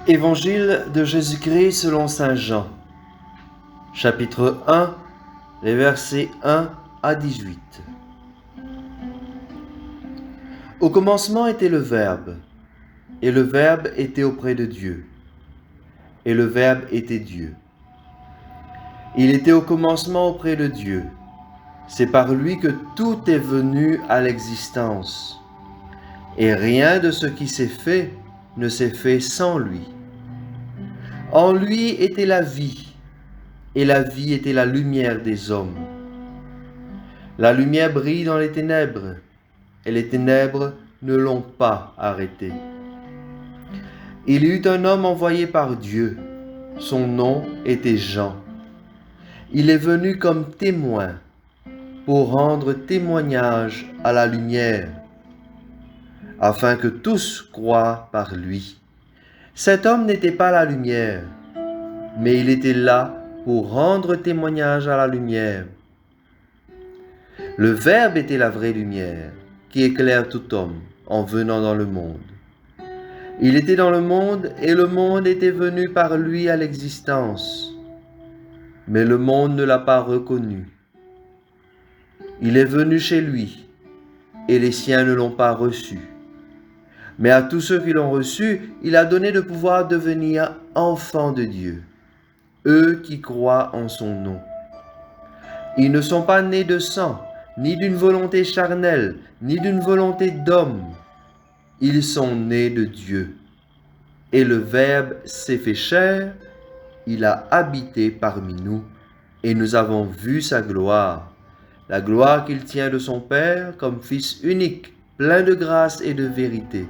Évangile de Jésus-Christ selon saint Jean, chapitre 1, les versets 1 à 18. Au commencement était le Verbe, et le Verbe était auprès de Dieu, et le Verbe était Dieu. Il était au commencement auprès de Dieu. C'est par lui que tout est venu à l'existence, et rien de ce qui s'est fait ne s'est fait sans lui. En lui était la vie, et la vie était la lumière des hommes. La lumière brille dans les ténèbres, et les ténèbres ne l'ont pas arrêtée. Il y eut un homme envoyé par Dieu, son nom était Jean. Il est venu comme témoin pour rendre témoignage à la lumière, afin que tous croient par lui. Cet homme n'était pas la lumière, mais il était là pour rendre témoignage à la lumière. Le Verbe était la vraie lumière, qui éclaire tout homme en venant dans le monde. Il était dans le monde, et le monde était venu par lui à l'existence. Mais le monde ne l'a pas reconnu. Il est venu chez lui, et les siens ne l'ont pas reçu. Mais à tous ceux qui l'ont reçu, il a donné le pouvoir de devenir enfants de Dieu, eux qui croient en son nom. Ils ne sont pas nés de sang, ni d'une volonté charnelle, ni d'une volonté d'homme. Ils sont nés de Dieu. Et le Verbe s'est fait chair, il a habité parmi nous, et nous avons vu sa gloire, la gloire qu'il tient de son Père comme Fils unique, plein de grâce et de vérité.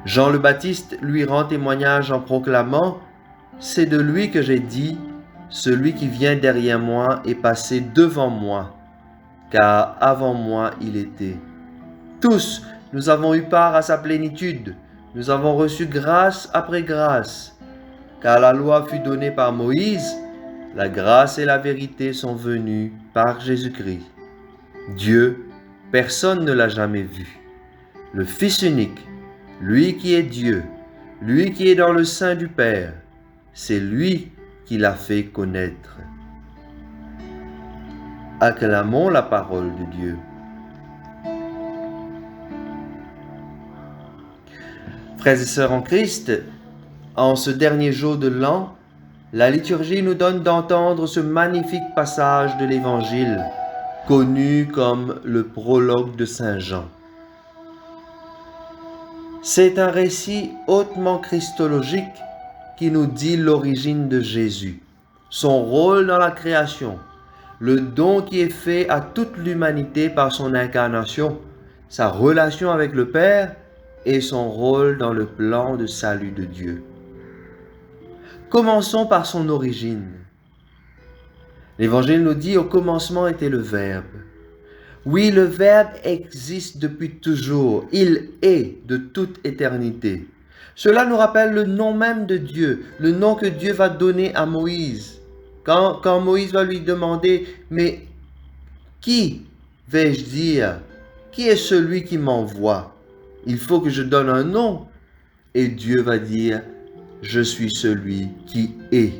Jean le Baptiste lui rend témoignage en proclamant « C'est de lui que j'ai dit, celui qui vient derrière moi est passé devant moi, car avant moi il était. Tous, nous avons eu part à sa plénitude, nous avons reçu grâce après grâce, car la loi fut donnée par Moïse, la grâce et la vérité sont venues par Jésus-Christ. Dieu, personne ne l'a jamais vu. Le Fils unique, lui qui est Dieu, lui qui est dans le sein du Père, c'est lui qui l'a fait connaître. Acclamons la parole de Dieu. Frères et sœurs en Christ, en ce dernier jour de l'an, la liturgie nous donne d'entendre ce magnifique passage de l'Évangile, connu comme le prologue de saint Jean. C'est un récit hautement christologique qui nous dit l'origine de Jésus, son rôle dans la création, le don qui est fait à toute l'humanité par son incarnation, sa relation avec le Père et son rôle dans le plan de salut de Dieu. Commençons par son origine. L'Évangile nous dit « Au commencement était le Verbe ». Oui, le Verbe existe depuis toujours, il est de toute éternité. Cela nous rappelle le nom même de Dieu, le nom que Dieu va donner à Moïse. Quand Moïse va lui demander « Mais qui vais-je dire? Qui est celui qui m'envoie? Il faut que je donne un nom. » Et Dieu va dire « Je suis celui qui est. »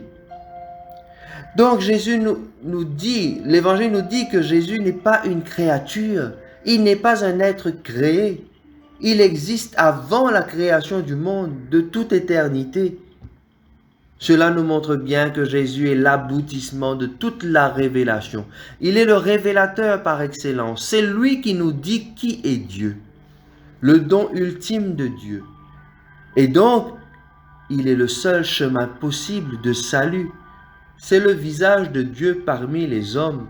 Donc Jésus nous dit, l'Évangile nous dit que Jésus n'est pas une créature, il n'est pas un être créé, il existe avant la création du monde, de toute éternité. Cela nous montre bien que Jésus est l'aboutissement de toute la révélation. Il est le révélateur par excellence, c'est lui qui nous dit qui est Dieu, le don ultime de Dieu. Et donc, il est le seul chemin possible de salut. C'est le visage de Dieu parmi les hommes.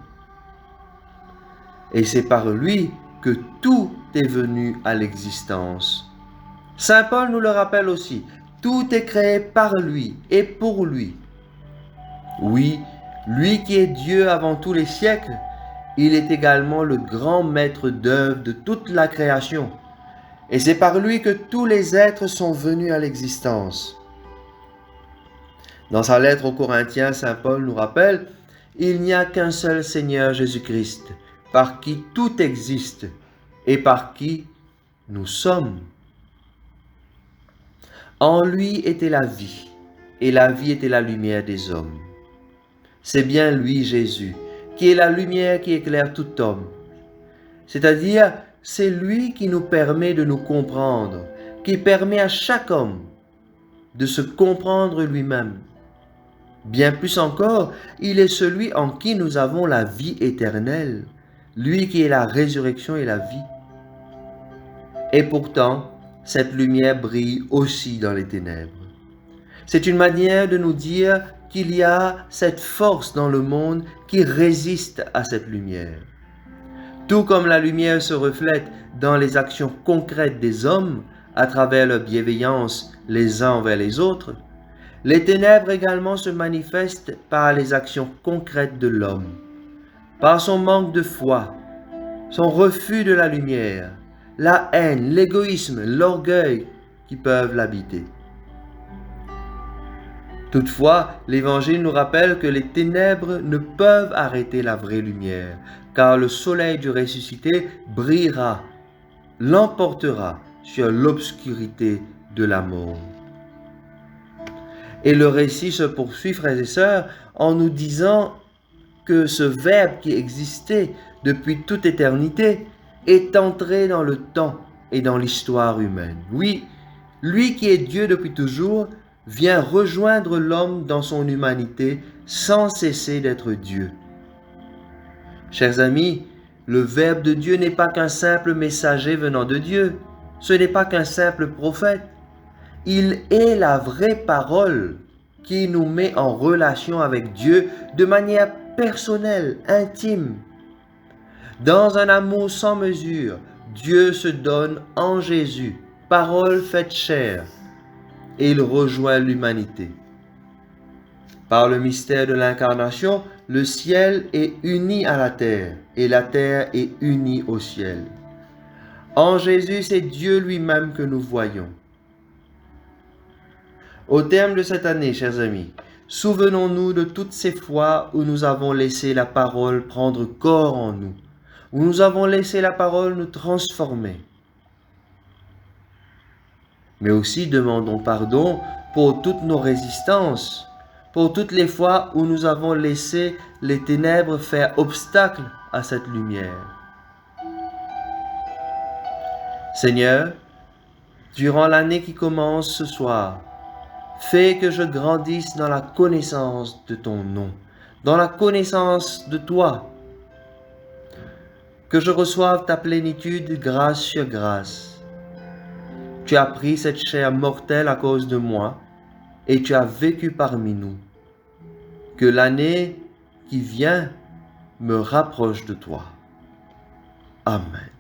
Et c'est par lui que tout est venu à l'existence. Saint Paul nous le rappelle aussi, tout est créé par lui et pour lui. Oui, lui qui est Dieu avant tous les siècles, il est également le grand maître d'œuvre de toute la création. Et c'est par lui que tous les êtres sont venus à l'existence. Dans sa lettre aux Corinthiens, saint Paul nous rappelle « Il n'y a qu'un seul Seigneur Jésus-Christ, par qui tout existe et par qui nous sommes. » En lui était la vie, et la vie était la lumière des hommes. C'est bien lui, Jésus, qui est la lumière qui éclaire tout homme. C'est-à-dire, c'est lui qui nous permet de nous comprendre, qui permet à chaque homme de se comprendre lui-même. Bien plus encore, il est celui en qui nous avons la vie éternelle, lui qui est la résurrection et la vie. Et pourtant, cette lumière brille aussi dans les ténèbres. C'est une manière de nous dire qu'il y a cette force dans le monde qui résiste à cette lumière. Tout comme la lumière se reflète dans les actions concrètes des hommes à travers leur bienveillance les uns envers les autres, les ténèbres également se manifestent par les actions concrètes de l'homme, par son manque de foi, son refus de la lumière, la haine, l'égoïsme, l'orgueil qui peuvent l'habiter. Toutefois, l'Évangile nous rappelle que les ténèbres ne peuvent arrêter la vraie lumière, car le soleil du ressuscité brillera, l'emportera sur l'obscurité de la mort. Et le récit se poursuit, frères et sœurs, en nous disant que ce Verbe qui existait depuis toute éternité est entré dans le temps et dans l'histoire humaine. Oui, lui qui est Dieu depuis toujours vient rejoindre l'homme dans son humanité sans cesser d'être Dieu. Chers amis, le Verbe de Dieu n'est pas qu'un simple messager venant de Dieu, ce n'est pas qu'un simple prophète. Il est la vraie parole qui nous met en relation avec Dieu de manière personnelle, intime. Dans un amour sans mesure, Dieu se donne en Jésus, parole faite chair, et il rejoint l'humanité. Par le mystère de l'incarnation, le ciel est uni à la terre et la terre est unie au ciel. En Jésus, c'est Dieu lui-même que nous voyons. Au terme de cette année, chers amis, souvenons-nous de toutes ces fois où nous avons laissé la parole prendre corps en nous, où nous avons laissé la parole nous transformer. Mais aussi demandons pardon pour toutes nos résistances, pour toutes les fois où nous avons laissé les ténèbres faire obstacle à cette lumière. Seigneur, durant l'année qui commence ce soir, fais que je grandisse dans la connaissance de ton nom, dans la connaissance de toi, que je reçoive ta plénitude grâce sur grâce. Tu as pris cette chair mortelle à cause de moi et tu as vécu parmi nous. Que l'année qui vient me rapproche de toi. Amen.